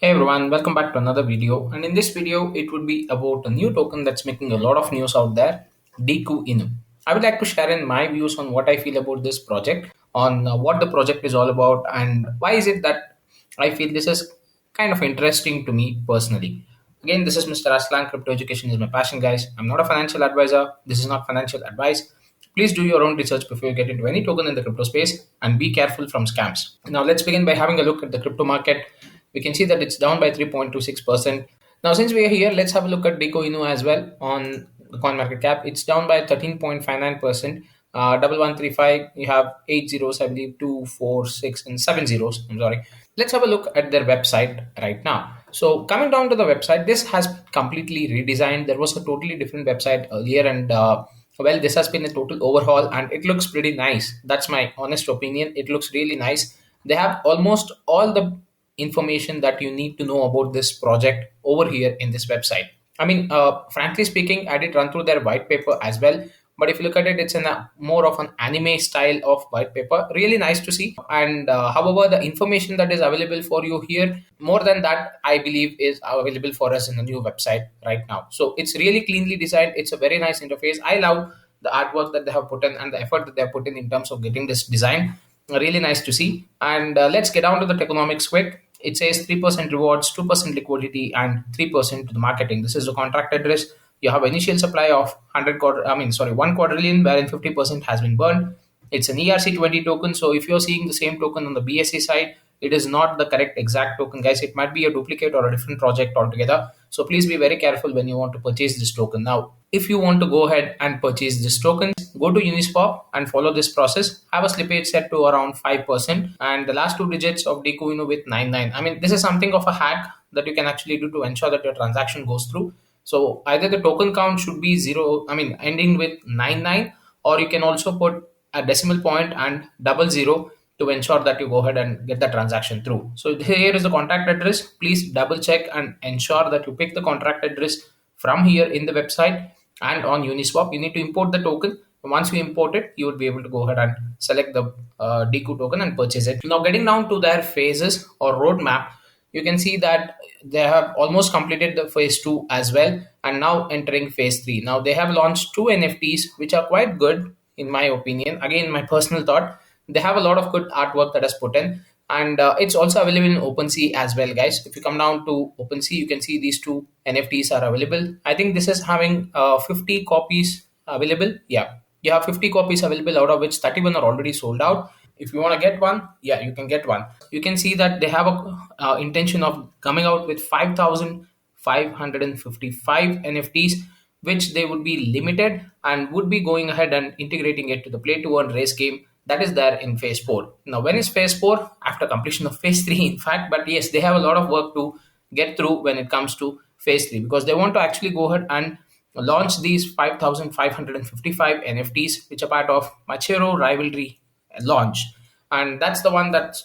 Hey everyone, welcome back to another video. And in this video, it would be about a new token that's making a lot of news out there, DEKU. I would like to share in my views on what I feel about this project, on what the project is all about, and why is it that I feel this is kind of interesting to me personally. Again, this is Mr. Aslan. Crypto education is my passion, guys. I'm not a financial advisor. This is not financial advice. Please do your own research before you get into any token in the crypto space and be careful from scams. Now, let's begin by having a look at the crypto market. We can see that it's down by 3.26%. Now, since we are here, let's have a look at DEKU as well on the coin market cap. It's down by 13.59%. 1135, you have 8 zeros, I believe, 2, 4, 6, and 7 zeros. I'm sorry. Let's have a look at their website right now. So, coming down to the website, this has completely redesigned. There was a totally different website earlier, and well, this has been a total overhaul and it looks pretty nice. That's my honest opinion. It looks really nice. They have almost all the information that you need to know about this project over here in this website. I mean, frankly speaking, I did run through their white paper as well. But if you look at it, it's in a more of an anime style of white paper. Really nice to see. And however, the information that is available for you here, more than that, I believe is available for us in the new website right now. So it's really cleanly designed. It's a very nice interface. I love the artwork that they have put in and the effort that they have put in terms of getting this design. Really nice to see. And let's get down to the tokenomics quick. It says 3% rewards, 2% liquidity, and 3% to the marketing. This is the contract address. You have initial supply of 1 quadrillion, wherein 50% has been burned. It's an ERC20 token. So if you're seeing the same token on the BSC side, it is not the correct exact token, guys. It might be a duplicate or a different project altogether. So please be very careful when you want to purchase this token. Now, if you want to go ahead and purchase this token, go to Uniswap and follow this process. Have a slippage set to around 5% and the last two digits of DEKU with 99. I mean, this is something of a hack that you can actually do to ensure that your transaction goes through. So either the token count should be zero, ending with 99, or you can also put a decimal point and double zero to ensure that you go ahead and get the transaction through. So here is the contract address. Please double check and ensure that you pick the contract address from here in the website and on Uniswap. You need to import the token. Once you import it, you would be able to go ahead and select the DEKU token and purchase it. Now, getting down to their phases or roadmap, you can see that they have almost completed the phase 2 as well and now entering phase 3. Now, they have launched 2 NFTs, which are quite good in my opinion. Again, my personal thought, they have a lot of good artwork that is put in, and it's also available in OpenSea as well, guys. If you come down to OpenSea, you can see these 2 NFTs are available. I think this is having 50 copies available. Yeah, you have 50 copies available, out of which 31 are already sold out. If you want to get one, yeah, you can get one. You can see that they have a intention of coming out with 5,555 NFTs, which they would be limited and would be going ahead and integrating it to the play to earn race game that is there in phase 4. Now, when is phase 4? After completion of phase 3, in fact. But yes, they have a lot of work to get through when it comes to phase 3, because they want to actually go ahead and launch these 5,555 NFTs, which are part of Machero Rivalry launch. And that's the one that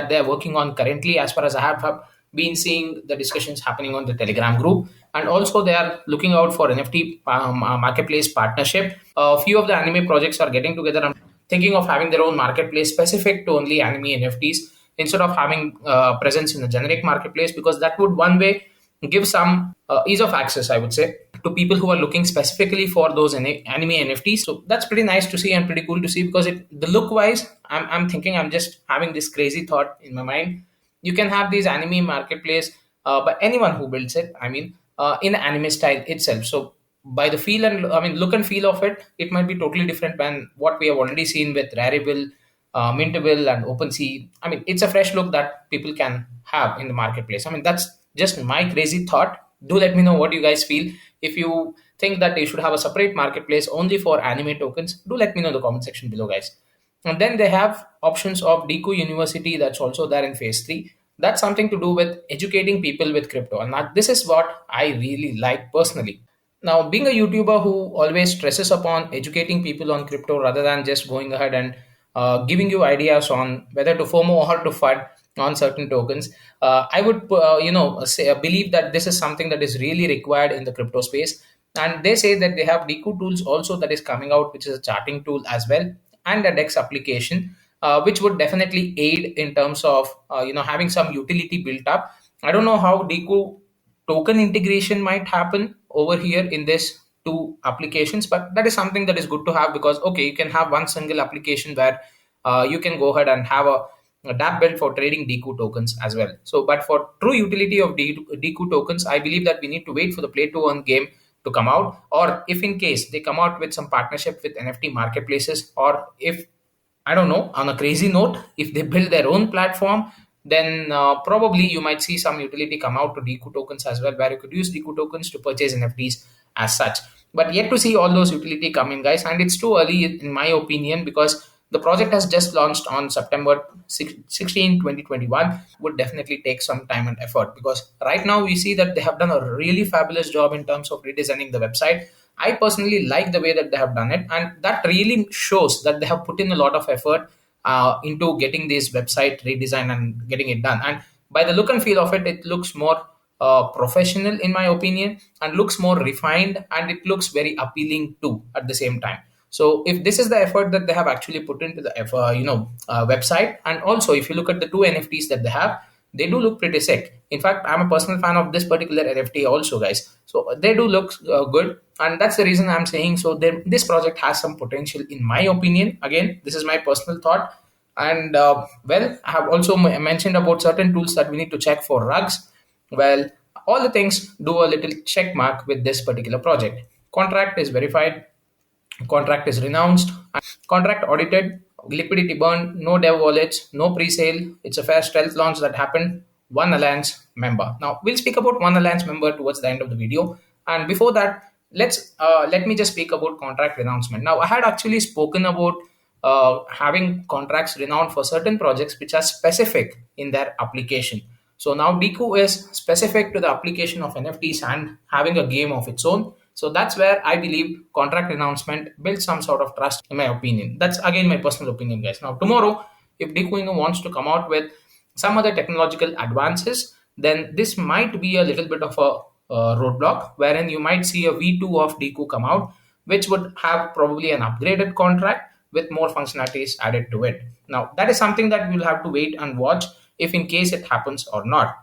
they're working on currently, as far as I have been seeing the discussions happening on the Telegram group. And also they are looking out for NFT marketplace partnership. A few of the anime projects are getting together and thinking of having their own marketplace specific to only anime NFTs instead of having presence in the generic marketplace, because that would one way give some ease of access, I would say, to people who are looking specifically for those anime NFTs. So that's pretty nice to see and pretty cool to see, because the look wise, I'm thinking, I'm just having this crazy thought in my mind. You can have these anime marketplace by anyone who builds it. In anime style itself. So by the feel and look and feel of it, it might be totally different than what we have already seen with Rarible, Mintable, and OpenSea. It's a fresh look that people can have in the marketplace. That's just my crazy thought. Do let me know what you guys feel. If you think that they should have a separate marketplace only for anime tokens, do let me know in the comment section below, guys. And then they have options of DEKU University, that's also there in phase 3. That's something to do with educating people with crypto. And this is what I really like personally. Now, being a YouTuber who always stresses upon educating people on crypto rather than just going ahead and giving you ideas on whether to FOMO or to FUD on certain tokens, I would, believe that this is something that is really required in the crypto space. And they say that they have DEKU tools also that is coming out, which is a charting tool as well, and a DEX application, which would definitely aid in terms of having some utility built up I don't know how DEKU token integration might happen over here in this two applications, but that is something that is good to have because okay, you can have one single application where you can go ahead and have a dApp built for trading DEKU tokens as well. So, but for true utility of DEKU tokens, I believe that we need to wait for the play to earn game to come out, or if in case they come out with some partnership with NFT marketplaces, or if I don't know, on a crazy note, if they build their own platform, then probably you might see some utility come out to DEKU tokens as well, where you could use DEKU tokens to purchase NFTs as such. But yet to see all those utility come in, guys, and it's too early in my opinion because the project has just launched on September 16, 2021. Would definitely take some time and effort because right now we see that they have done a really fabulous job in terms of redesigning the website. I personally like the way that they have done it, and that really shows that they have put in a lot of effort into getting this website redesigned and getting it done. And by the look and feel of it, it looks more professional in my opinion, and looks more refined, and it looks very appealing too at the same time. So if this is the effort that they have actually put into the website, and also if you look at the two NFTs that they have, they do look pretty sick. In fact, I'm a personal fan of this particular NFT also, guys. So they do look good, and that's the reason I'm saying so. This project has some potential, in my opinion. Again, this is my personal thought, and well, I have also mentioned about certain tools that we need to check for rugs. Well, all the things do a little check mark with this particular project. Contract is verified, contract is renounced, contract audited, liquidity burned, no dev wallets, no pre-sale. It's a fair stealth launch that happened. One Alliance member. Now we'll speak about one Alliance member towards the end of the video. And before that, let me just speak about contract renouncement. Now I had actually spoken about having contracts renowned for certain projects which are specific in their application. So now DEKU is specific to the application of NFTs and having a game of its own. So that's where I believe contract announcement builds some sort of trust, in my opinion. That's again my personal opinion, guys. Now, tomorrow, if DecoInno wants to come out with some other technological advances, then this might be a little bit of a roadblock, wherein you might see a V2 of Deku come out, which would have probably an upgraded contract with more functionalities added to it. Now, that is something that we'll have to wait and watch if in case it happens or not.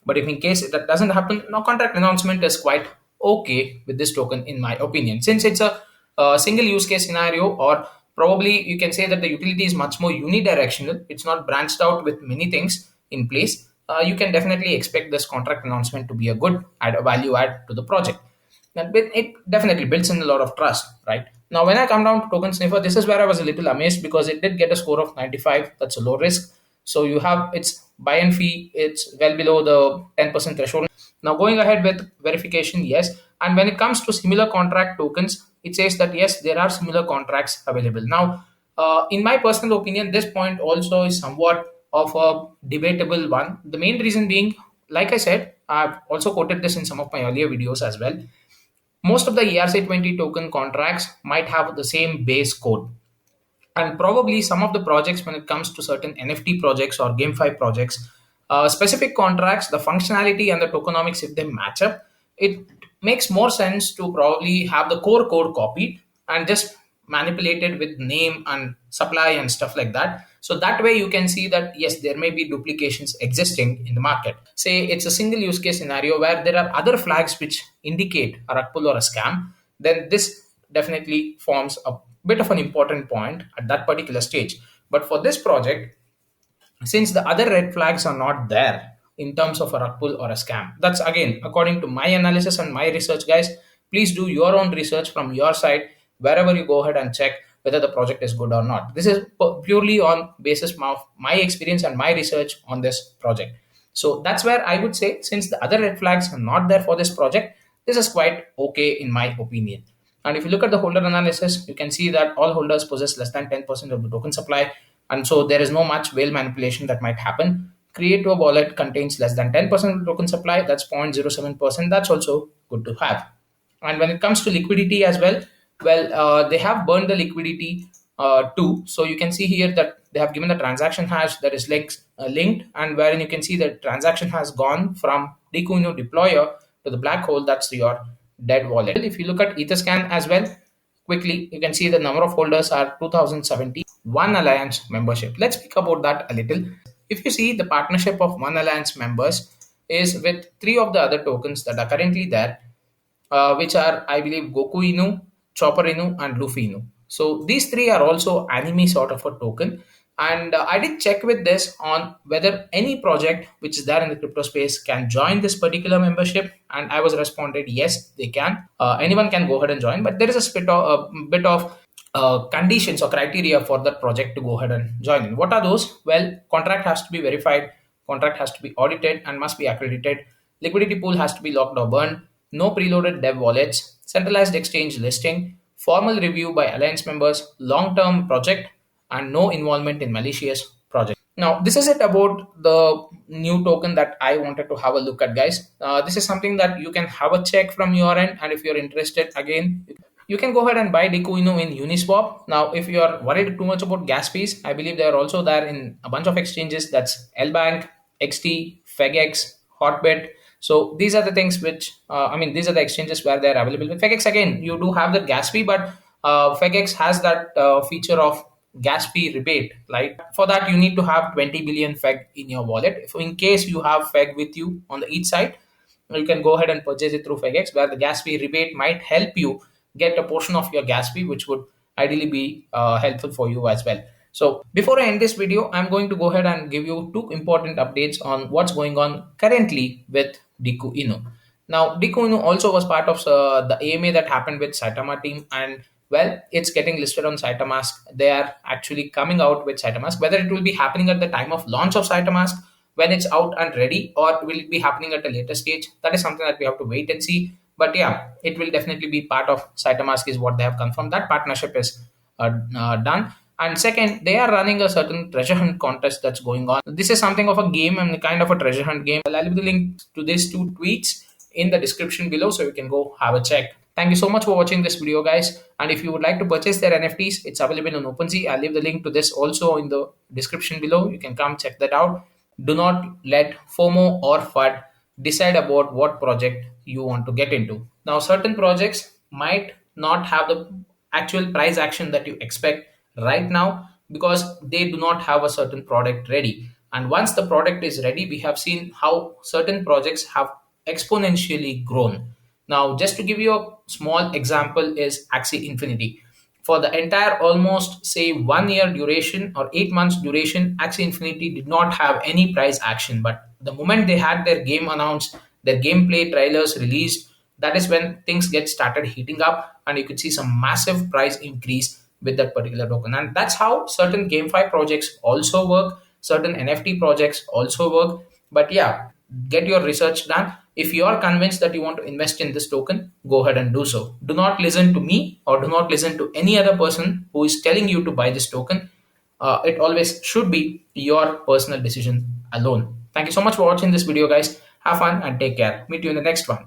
But if in case that doesn't happen, no, contract announcement is quite okay with this token, in my opinion, since it's a single use case scenario, or probably you can say that the utility is much more unidirectional. It's not branched out with many things in place. You can definitely expect this contract announcement to be a good value add to the project. And it definitely builds in a lot of trust, right? Now, when I come down to token sniffer, this is where I was a little amazed because it did get a score of 95. That's a low risk. So you have its buy-in fee, it's well below the 10% threshold. Now, going ahead with verification, yes. And when it comes to similar contract tokens, it says that yes, there are similar contracts available. Now, in my personal opinion, this point also is somewhat of a debatable one. The main reason being, like I said, I've also quoted this in some of my earlier videos as well. Most of the ERC20 token contracts might have the same base code, and probably some of the projects, when it comes to certain NFT projects or GameFi projects, specific contracts, the functionality and the tokenomics, if they match up, it makes more sense to probably have the core code copied and just manipulated with name and supply and stuff like that. So that way you can see that yes, there may be duplications existing in the market. Say it's a single use case scenario where there are other flags which indicate a rug pull or a scam, then this definitely forms a bit of an important point at that particular stage. But for this project, since the other red flags are not there in terms of a rug pull or a scam, that's again according to my analysis and my research, guys. Please do your own research from your side wherever you go ahead and check whether the project is good or not. This is purely on basis of my experience and my research on this project. So that's where I would say, since the other red flags are not there for this project, this is quite okay in my opinion. And if you look at the holder analysis, you can see that all holders possess less than 10% of the token supply. And so there is no much whale manipulation that might happen. Create to a wallet contains less than 10% of the token supply. That's 0.07%. That's also good to have. And when it comes to liquidity as well, they have burned the liquidity too. So you can see here that they have given the transaction hash that is linked, and wherein you can see that transaction has gone from DecoInno deployer to the black hole. That's your dead wallet. If you look at Etherscan as well, quickly, you can see the number of holders are 2070. One Alliance membership. Let's speak about that a little. If you see the partnership of One Alliance members, is with three of the other tokens that are currently there, which are, I believe, Goku Inu, Chopper Inu, and Luffy Inu. So these three are also anime sort of a token. And I did check with this on whether any project which is there in the crypto space can join this particular membership, and I was responded yes, they can. Anyone can go ahead and join, but there is a bit of conditions or criteria for that project to go ahead and join in. What are those? Well, contract has to be verified, contract has to be audited and must be accredited, liquidity pool has to be locked or burned, no preloaded dev wallets, centralized exchange listing, formal review by alliance members, long-term project, and no involvement in malicious project. Now, this is it about the new token that I wanted to have a look at, guys. This is something that you can have a check from your end, and if you're interested, again, you can go ahead and buy DEKU in Uniswap. Now, if you are worried too much about gas fees, I believe they are also there in a bunch of exchanges. That's LBank, XT, FegX, Hotbit. So these are the things which, these are the exchanges where they are available. With FegX, again, you do have the gas fee, but FegX has that feature of gas fee rebate. Like for that, you need to have 20 billion Feg in your wallet. If in case you have Feg with you on the each side, you can go ahead and purchase it through FegX, where the gas fee rebate might help you get a portion of your gas fee, which would ideally be helpful for you as well. So before I end this video, I'm going to go ahead and give you two important updates on what's going on currently with DEKU Inu. Now, DEKU Inu also was part of the AMA that happened with Saitama team, and well, it's getting listed on Saitamask. They are actually coming out with Saitamask. Whether it will be happening at the time of launch of Saitamask, when it's out and ready, or will it be happening at a later stage, that is something that we have to wait and see. But yeah, it will definitely be part of Saitamask is what they have confirmed. That partnership is done. And second, they are running a certain treasure hunt contest that's going on. This is something of a game and kind of a treasure hunt game. I'll leave the link to these two tweets in the description below, so you can go have a check. Thank you so much for watching this video, guys. And if you would like to purchase their NFTs, it's available on OpenSea. I'll leave the link to this also in the description below. You can come check that out. Do not let FOMO or FUD decide about what project you want to get into. Now, certain projects might not have the actual price action that you expect right now because they do not have a certain product ready. And once the product is ready, we have seen how certain projects have exponentially grown. Now, just to give you a small example is Axie Infinity. For the entire almost say 1 year duration or 8 months duration, Axie Infinity did not have any price action. But the moment they had their game announced, their gameplay trailers released, that is when things get started heating up, and you could see some massive price increase with that particular token. And that's how certain GameFi projects also work, certain NFT projects also work. But yeah, get your research done. If you are convinced that you want to invest in this token, go ahead and do so. Do not listen to me or do not listen to any other person who is telling you to buy this token. It always should be your personal decision alone. Thank you so much for watching this video, guys. Have fun and take care. Meet you in the next one.